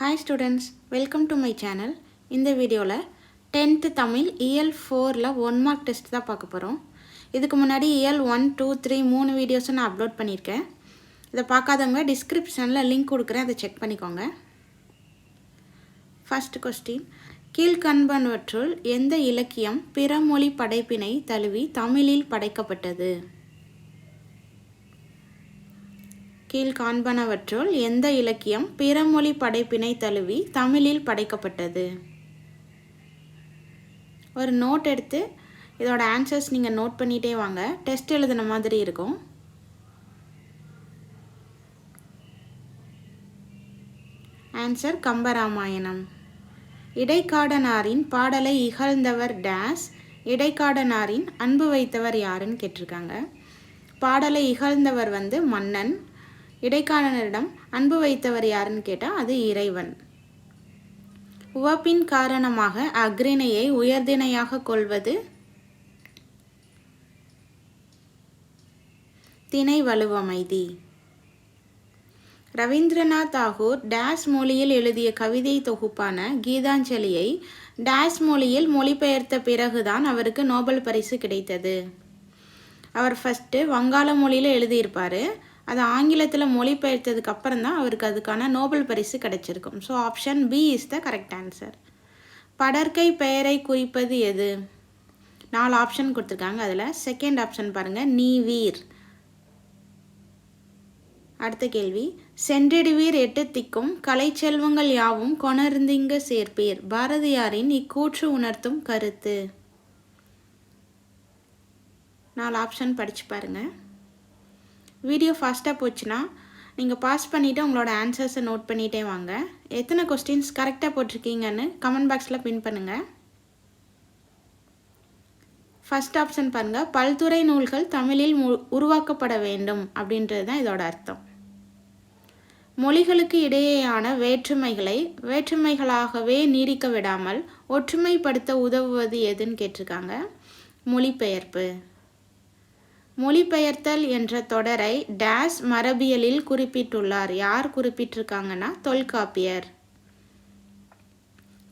Hi students, welcome to my channel. இந்த வீடியோவில் 10th Tamil இயல் 4ல் 1 மார்க் டெஸ்ட் தான் பார்க்க போகிறோம். இதுக்கு முன்னாடி இயல் 1, 2, 3 3 வீடியோஸும் நான் அப்லோட் பண்ணியிருக்கேன். இதை பார்க்காதவங்க டிஸ்கிரிப்ஷனில் லிங்க் கொடுக்குறேன், அதை செக் பண்ணிக்கோங்க. ஃபர்ஸ்ட் கொஸ்டின், கீழ்கண்பனவற்றுள் எந்த இலக்கியம் பிற மொழி படைப்பினை தழுவி தமிழில் படைக்கப்பட்டது? கீழ்காண்பனவற்றுள் எந்த இலக்கியம் பிறமொழி படைப்பினை தழுவி தமிழில் படைக்கப்பட்டது? ஒரு நோட் எடுத்து இதோட ஆன்சர்ஸ் நீங்கள் நோட் பண்ணிகிட்டே வாங்க. டெஸ்ட் எழுதுன மாதிரி இருக்கும். ஆன்சர் கம்பராமாயணம். இடைக்காடனாரின் பாடலை இகழ்ந்தவர் டேஸ். இடைக்காடனாரின் அன்பு வைத்தவர் யாருன்னு கேட்டிருக்காங்க. பாடலை இகழ்ந்தவர் மன்னன். இடைக்காடனரிடம் அன்பு வைத்தவர் யாருன்னு கேட்டால் அது இறைவன். உவப்பின் காரணமாக அஃறிணையை உயர்திணையாக கொள்வது திணை வலுவமைதி. ரவீந்திரநாத் தாகூர் டேஸ் மொழியில் எழுதிய கவிதை தொகுப்பான கீதாஞ்சலியை டேஸ் மொழியில் மொழிபெயர்த்த பிறகுதான் அவருக்கு நோபல் பரிசு கிடைத்தது. அவர் ஃபஸ்ட்டு வங்காள மொழியில் எழுதியிருப்பார். அது ஆங்கிலத்தில் மொழிபெயர்த்ததுக்கு அப்புறம் தான் அவருக்கு அதுக்கான நோபல் பரிசு கிடைச்சிருக்கும். So option B is the correct answer. படற்கை பெயரை குறிப்பது எது? 4 ஆப்ஷன் கொடுத்துருக்காங்க. அதில் செகண்ட் ஆப்ஷன் பாருங்கள், நீவீர். அடுத்த கேள்வி, சென்றிடுவீர் எட்டு திக்கும் கலைச்செல்வங்கள் யாவும் கொணர்ந்திங்க சேர்ப்பீர். பாரதியாரின் இக்கூற்று உணர்த்தும் கருத்து. 4 ஆப்ஷன் படித்து பாருங்கள். வீடியோ ஃபாஸ்ட்டாக போச்சுன்னா நீங்கள் பாஸ் பண்ணிவிட்டு உங்களோட ஆன்சர்ஸை நோட் பண்ணிகிட்டே வாங்க. எத்தனை கொஸ்டின்ஸ் கரெக்டாக போட்டிருக்கீங்கன்னு கமெண்ட் பாக்ஸில் பின் பண்ணுங்கள். ஃபஸ்ட் ஆப்ஷன் பாருங்கள், பல்துறை நூல்கள் தமிழில் உருவாக்கப்பட வேண்டும் அப்படின்றது தான் இதோட அர்த்தம். மொழிகளுக்கு இடையேயான வேற்றுமைகளை வேற்றுமைகளாகவே நீடிக்க விடாமல் ஒற்றுமைப்படுத்த உதவுவது எதுன்னு கேட்டிருக்காங்க. மொழிபெயர்ப்பு. மொழிபெயர்த்தல் என்ற தொடரை டேஸ் மரபியலில் குறிப்பிட்டுள்ளார். யார் குறிப்பிட்டிருக்காங்கன்னா தொல்காப்பியர்.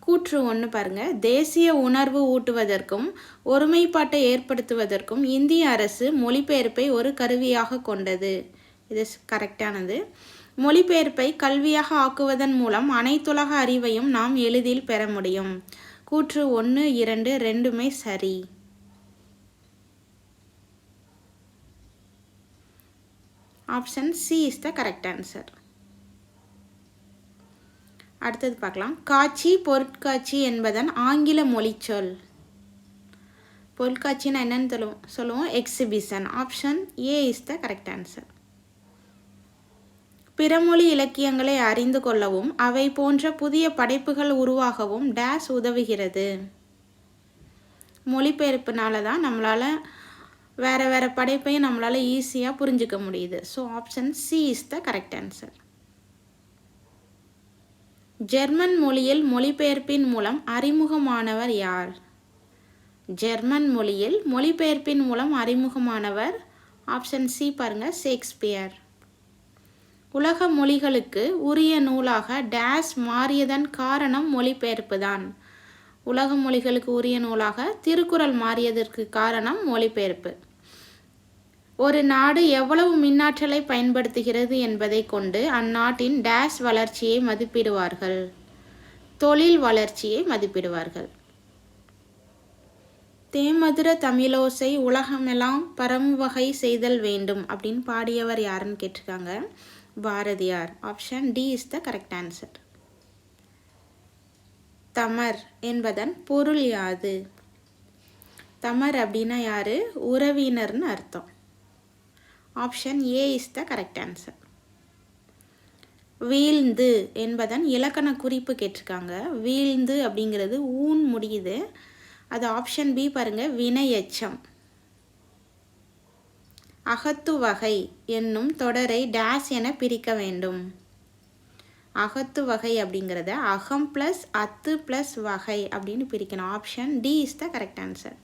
கூற்று 1 பாருங்க, தேசிய உணர்வு ஊட்டுவதற்கும் ஒருமைப்பாட்டை ஏற்படுத்துவதற்கும் இந்திய அரசு மொழிபெயர்ப்பை ஒரு கருவியாக கொண்டது. இது கரெக்டானது. மொழிபெயர்ப்பை கல்வியாக ஆக்குவதன் மூலம் அனைத்துலக அறிவையும் நாம் எளிதில் பெற முடியும். கூற்று 1, 2 ரெண்டுமே சரி. Option C is the correct answer. அடுத்தது பார்க்கலாம். காட்சி பொருட்காட்சி என்பதன் ஆங்கில மொழிச்சொல். பொருட்காட்சின்னா என்னன்னு சொல்லுவோம், exhibition. Option A is the correct answer. பிறமொழி இலக்கியங்களை அறிந்து கொள்ளவும் அவை போன்ற புதிய படைப்புகள் உருவாகவும் டேஸ் உதவுகிறது. மொழிபெயர்ப்புனால தான் நம்மளால் வேறு படைப்பையும் நம்மளால் ஈஸியாக புரிஞ்சிக்க முடியுது. So option C is the correct answer. German மொழியில் மொழிபெயர்ப்பின் மூலம் அறிமுகமானவர் யார்? ஜெர்மன் மொழியில் மொழிபெயர்ப்பின் மூலம் அறிமுகமானவர் ஆப்ஷன் சி பாருங்கள், ஷேக்ஸ்பியர். உலக மொழிகளுக்கு உரிய நூலாக டேஸ் மாறியதன் காரணம் மொழிபெயர்ப்பு தான். உலக மொழிகளுக்கு உரிய நூலாக திருக்குறள் மாறியதற்கு காரணம் மொழிபெயர்ப்பு. ஒரு நாடு எவ்வளவு மின்னாற்றலை பயன்படுத்துகிறது என்பதை கொண்டு அந்நாட்டின் டேஸ் வளர்ச்சியை மதிப்பிடுவார்கள். தொழில் வளர்ச்சியை மதிப்பிடுவார்கள். தேமதுர தமிழோசை உலகமெல்லாம் பரமுவகை செய்தல் வேண்டும் அப்படின்னு பாடியவர் யாருன்னு கேட்டிருக்காங்க. Bharathiyar. Option D is the correct answer. தமர் என்பதன் பொருள் யாது? தமர் அப்படின்னா யாரு? உறவினர்னு அர்த்தம். Option A is the correct answer. வீழ்ந்து என்பதன் இலக்கண குறிப்பு கேட்டிருக்காங்க. வீழ்ந்து அப்படிங்கிறது ஊன் முடியுது. அது ஆப்ஷன் பி பாருங்க, வினையெச்சம். அகத்து வகை என்னும் தொடரை டேஸ் என பிரிக்க வேண்டும். அகத்து வகை அப்படிங்கிறத அகம் ப்ளஸ் அத்து ப்ளஸ் வகை அப்படின்னு பிரிக்கணும். Option D is the correct answer.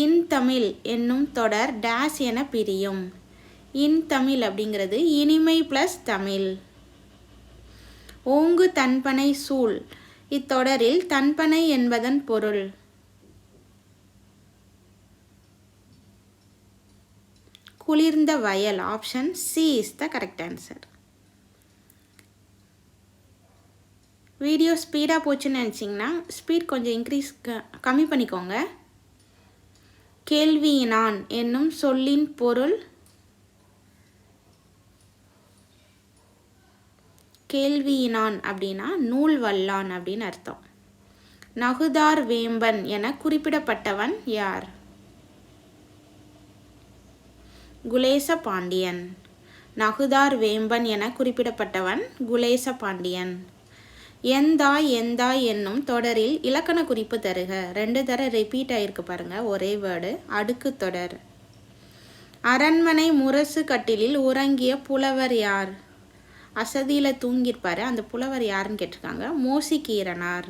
இன் தமிழ் என்னும் தொடர் டேஸ் என பிரியும். இன் தமிழ் அப்படிங்கிறது இனிமை ப்ளஸ் தமிழ். ஓங்கு தன்பனை சூழ். இத்தொடரில் தன்பனை என்பதன் பொருள். குளிர்ந்த வயல். Option C is the correct answer. Video ஸ்பீடாக போச்சுன்னு நினச்சிங்கன்னா ஸ்பீட் கொஞ்சம் கம்மி பண்ணிக்கோங்க. கேள்வியினான் என்னும் சொல்லின் பொருள். கேள்வியினான் அப்படின்னா நூல் வல்லான் அப்படின்னு அர்த்தம். நகுதார் வேம்பன் என குறிப்பிடப்பட்டவன் யார்? குலேச பாண்டியன். நகுதார் வேம்பன் என குறிப்பிடப்பட்டவன் குலேச பாண்டியன். எந்தாய் எந்தாய் என்னும் தொடரில் இலக்கண குறிப்பு தருக. 2 தடவை ரிப்பீட் ஆகிருக்கு பாருங்க, ஒரே வேர்டு. அடுக்கு தொடர். அரண்மனை முரசு கட்டிலில் உறங்கிய புலவர் யார்? அசதியில் தூங்கியிருப்பார், அந்த புலவர் யாருன்னு கேட்டிருக்காங்க. Mosikeeranar.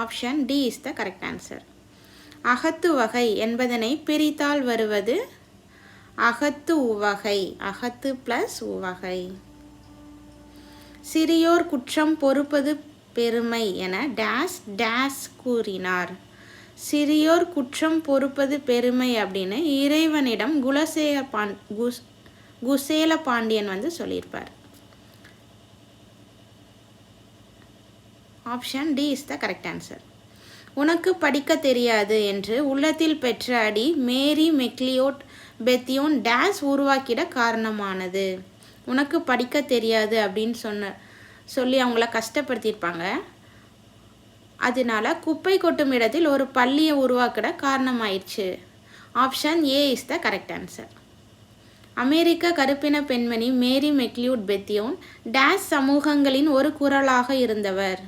Option D is the correct answer. அகத்து வகை என்பதனை பிரித்தால் வருவது அகத்து உவகை. அகத்து ப்ளஸ் உவகை. சிறியோர் குற்றம் பொறுப்பது பெருமை என டேஸ் டேஸ் கூறினார். சிறியோர் குற்றம் பொறுப்பது பெருமை அப்படின்னு இறைவனிடம் குசேல பாண்டியன் வந்து சொல்லியிருப்பார். Option D is the correct answer. உனக்கு படிக்க தெரியாது என்று உள்ளத்தில் பெற்ற அடி மேரி மெக்லியோட் பெத்தியோன் டேஸ் உருவாக்கிட காரணமானது. உனக்கு படிக்க தெரியாது அப்படின்னு சொல்லி அவங்கள கஷ்டப்படுத்தியிருப்பாங்க. அதனால குப்பை கொட்டும் இடத்தில் ஒரு பள்ளியை உருவாக்கிட காரணமாயிடுச்சு. Option A is the correct answer. அமெரிக்க கருப்பின பெண்மணி மேரி மெக்லியூட் பெத்தியோன் டேஸ் சமூகங்களின் ஒரு குரலாக இருந்தவர்.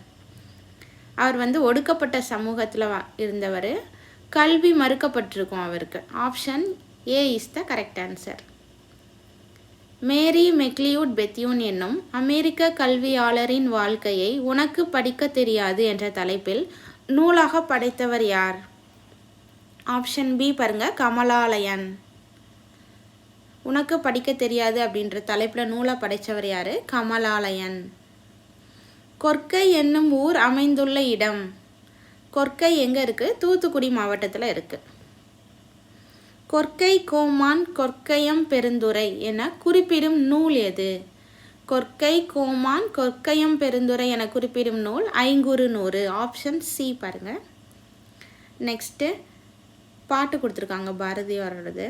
அவர் வந்து ஒடுக்கப்பட்ட சமூகத்தில் இருந்தவர். கல்வி மறுக்கப்பட்டிருக்கும் அவருக்கு. Option A is the correct answer. Mary McLeod Bethune என்னும் அமெரிக்க கல்வியாளரின் வாழ்க்கையை உனக்கு படிக்க தெரியாது என்ற தலைப்பில் நூலாக படைத்தவர் யார்? ஆப்ஷன் பி பாருங்க, கமலாலயன். உனக்கு படிக்க தெரியாது அப்படின்ற தலைப்பில் நூலாக படைத்தவர் யார்? கமலாலயன். கொற்கை என்னும் ஊர் அமைந்துள்ள இடம். கொற்கை எங்கே இருக்குது? தூத்துக்குடி மாவட்டத்தில் இருக்குது. கொற்கை கோமான் கொற்கையம் பெருந்துறை என குறிப்பிடும் நூல் எது? கொற்கை கோமான் கொற்கையம் பெருந்துறை என குறிப்பிடும் நூல் ஐங்குறுநூறு. ஆப்ஷன் சி பாருங்க. நெக்ஸ்ட்டு பாட்டு கொடுத்துருக்காங்க பாரதியாரோடது.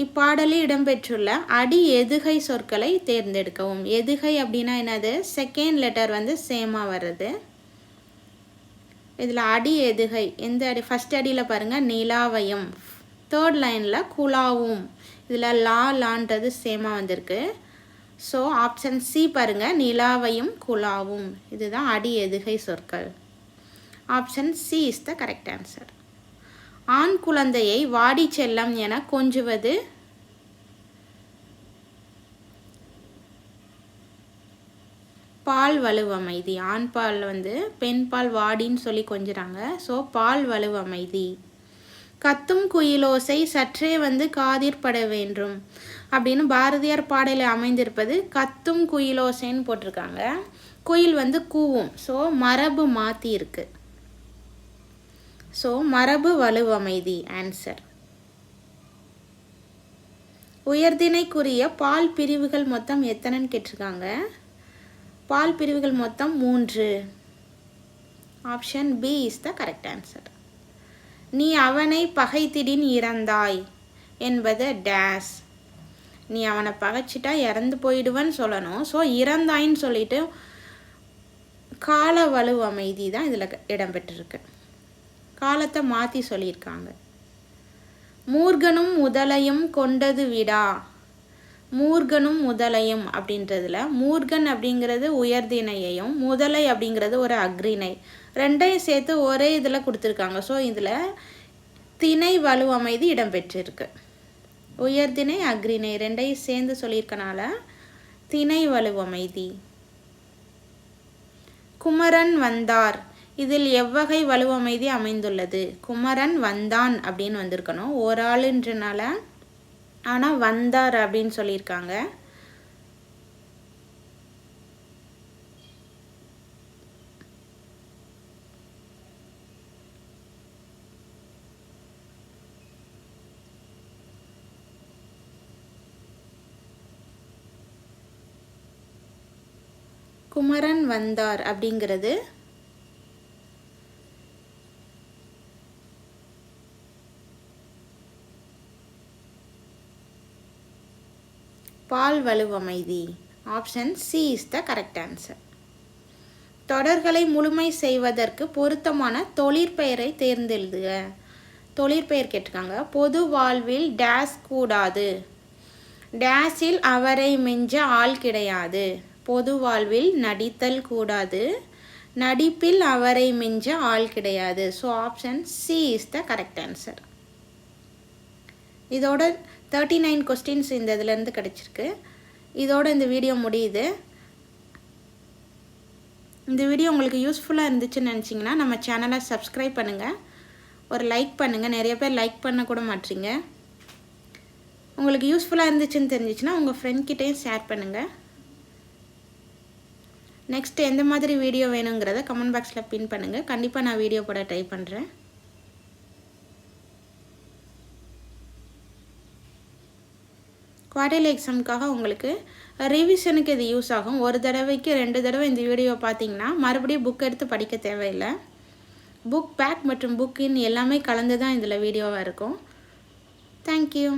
இப்பாடலில் இடம்பெற்றுள்ள அடி எதுகை சொற்களை தேர்ந்தெடுக்கவும். எதுகை அப்படின்னா என்னது? செகண்ட் லெட்டர் வந்து சேமாக வருது. இதில் அடி எதுகை எந்த அடி? ஃபஸ்ட் அடியில் பாருங்கள் நிலாவயம். தேர்ட் லைனில் குலாவும். இதில் லான்றது சேமாக வந்திருக்கு. ஸோ ஆப்ஷன் சி பாருங்கள், நிலாவையும் குலாவும். இதுதான் அடி எதுகை சொற்கள். Option C is the correct answer. ஆண் குழந்தையை வாடி செல்லம் என கொஞ்சுவது. பால் வலுவமைதி. ஆண் பால் வந்து பெண் பால் வாடின்னு சொல்லி கொஞ்சுறாங்க. ஸோ பால் வலுவமைதி. கத்தும் குயிலோசை சற்றே வந்து காதிற்பட வேண்டும் அப்படின்னு பாரதியார் பாடலில் அமைந்திருப்பது கத்தும் குயிலோசைன்னு போட்டிருக்காங்க. குயில் வந்து கூவும். ஸோ மரபு மாற்றி இருக்கு. ஸோ மரபு வலுவமைதி ஆன்சர். உயர்திணைக்குரிய பால் பிரிவுகள் மொத்தம் எத்தனைன்னு கேட்டிருக்காங்க. பால் பிரிவுகள் மொத்தம் 3. Option B is the correct answer. நீ அவனை பகைத்திடின் இறந்தாய் என்பது டேஸ். நீ அவனை பகைச்சிட்டா இறந்து போயிடுவன்னு சொல்லணும். ஸோ இறந்தாயின்னு சொல்லிட்டு கால வலுவமைதி தான் இதில் இடம்பெற்றிருக்கு. காலத்தை மாற்றி சொல்லியிருக்காங்க. மூர்கனும் முதலையும் கொண்டது விடா. மூர்கனும் முதலையும் அப்படின்றதுல மூர்கன் அப்படிங்கிறது உயர்திணையையும் முதலை அப்படிங்கிறது ஒரு அக்ரிணை, ரெண்டையும் சேர்த்து ஒரே இதில் கொடுத்துருக்காங்க. ஸோ இதில் திணை வலுவமைதி இடம்பெற்றிருக்கு. உயர்திணை அக்ரிணை ரெண்டையும் சேர்ந்து சொல்லியிருக்கனால திணை வலுவமைதி. குமரன் வந்தார். இதில் எவ்வகை வலுவமைதி அமைந்துள்ளது? குமரன் வந்தான் அப்படின்னு வந்திருக்கணும், ஒரு ஆளுன்றனால. ஆனால் வந்தார் அப்படின்னு சொல்லியிருக்காங்க. குமரன் வந்தார் அப்படிங்கிறது பால் வலுவமைதி. Option C is the correct answer. தொடர்களை முழுமை செய்வதற்கு பொருத்தமான தொழிற்பெயரை தேர்ந்தெழுதுக. தொழிற்பெயர் கேட்டிருக்காங்க. பொது வாழ்வில் டேஸ் கூடாது. டேஸில் அவரை மிஞ்ச ஆள் கிடையாது. பொது வாழ்வில் நடித்தல் கூடாது. நடிப்பில் அவரை மிஞ்ச ஆள் கிடையாது. So option C is the correct answer. இதோட 39 கொஸ்டின்ஸ் இந்த இதுலேருந்து கிடச்சிருக்கு. இதோட இந்த வீடியோ முடியுது. இந்த வீடியோ உங்களுக்கு யூஸ்ஃபுல்லாக இருந்துச்சுன்னு நினச்சிங்கன்னா நம்ம சேனலை சப்ஸ்கிரைப் பண்ணுங்கள், ஒரு லைக் பண்ணுங்கள். நிறைய பேர் லைக் பண்ண கூட மாட்டீங்க. உங்களுக்கு யூஸ்ஃபுல்லாக இருந்துச்சுன்னு தெரிஞ்சிச்சுன்னா உங்கள் ஃப்ரெண்ட்கிட்டையும் ஷேர் பண்ணுங்கள். நெக்ஸ்ட் எந்த மாதிரி வீடியோ வேணுங்கிறத கமெண்ட் பாக்ஸில் பின் பண்ணுங்கள். கண்டிப்பாக நான் வீடியோ போட ட்ரை பண்ணுறேன். குவார்டர்லி எக்ஸாமுக்காக உங்களுக்கு ரிவிஷனுக்கு இது யூஸ் ஆகும். ஒரு தடவைக்கு 2 தடவை இந்த வீடியோ பார்த்தீங்கன்னா மறுபடியும் புக் எடுத்து படிக்க தேவையில்லை. புக் பேக் மற்றும் புக் இன் எல்லாமே கலந்து தான் இதில் வீடியோவாக இருக்கும். தேங்க்யூ.